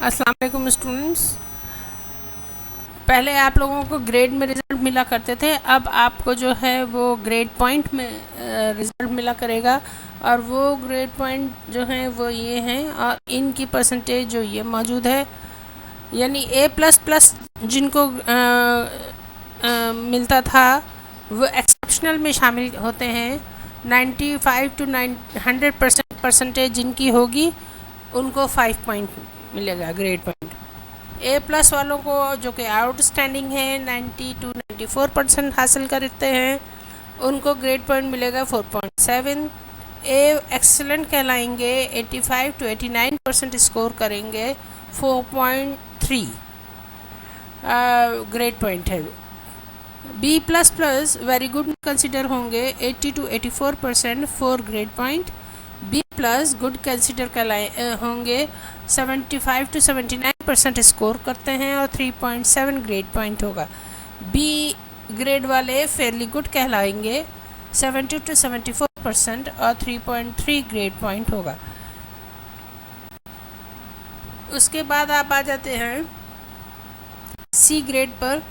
अस्सलाम वालेकुम स्टूडेंट्स। पहले आप लोगों को ग्रेड में रिज़ल्ट मिला करते थे, अब आपको जो है वो ग्रेड पॉइंट में रिज़ल्ट मिला करेगा। और वो ग्रेड पॉइंट जो हैं वो ये हैं और इनकी परसेंटेज जो ये मौजूद है, यानी A++ जिनको मिलता था वो एक्सेप्शनल में शामिल होते हैं। 95 to 100% परसेंटेज जिनकी होगी उनको 5 पॉइंट मिलेगा ग्रेड पॉइंट। A+ वालों को जो कि आउटस्टैंडिंग है 90 to 94% हासिल करते हैं उनको ग्रेड पॉइंट मिलेगा 4.7। एक्सेलेंट कहलाएंगे 85 to 89% स्कोर करेंगे 4.3 ग्रेड पॉइंट है। B++ वेरी गुड कंसिडर होंगे 80 to 84% 4 grade point. B+ good consider होंगे 75 to 79% स्कोर करते हैं और 3.7 ग्रेड पॉइंट होगा। B ग्रेड वाले फेयरली गुड कहलाएंगे 70 to 74% और 3.3 ग्रेड पॉइंट होगा। उसके बाद आप आ जाते हैं C ग्रेड पर।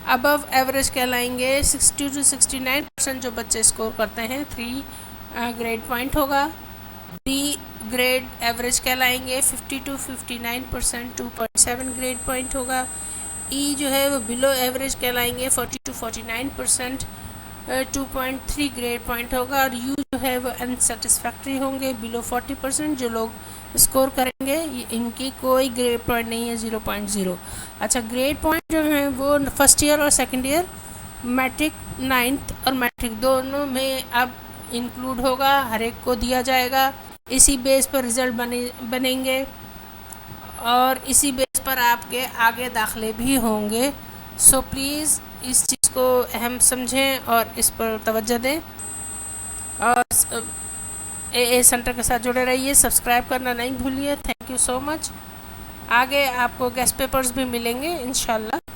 अबव एवरेज कहलाएंगे 60 to 69% जो बच्चे स्कोर करते हैं 3 ग्रेड पॉइंट होगा। B ग्रेड एवरेज कहलाएंगे 50 to 59% 2.7 ग्रेड पॉइंट होगा। E जो है वो बिलो एवरेज कहलाएंगे 40 to 49% 2.3 ग्रेड पॉइंट होगा। और U जो है वो अनसेटिस्फैक्ट्री होंगे बिलो 40%, जो लोग स्कोर करेंगे इनकी कोई ग्रेड पॉइंट नहीं है 0.0। अच्छा, ग्रेड पॉइंट जो है वो फर्स्ट ईयर और सेकंड ईयर, मैट्रिक 9th और मैट्रिक दोनों में अब इंक्लूड होगा, हर एक को दिया जाएगा। इसी बेस पर रिज़ल्ट बनेंगे और इसी बेस पर आपके आगे दाखिले भी होंगे। सो प्लीज़ इस चीज़ को अहम समझें और इस पर तवज्जो दें और AA सेंटर के साथ जुड़े रहिए। सब्सक्राइब करना नहीं भूलिए। Thank you so much. आगे आपको गेस्ट पेपर्स भी मिलेंगे इंशाल्लाह।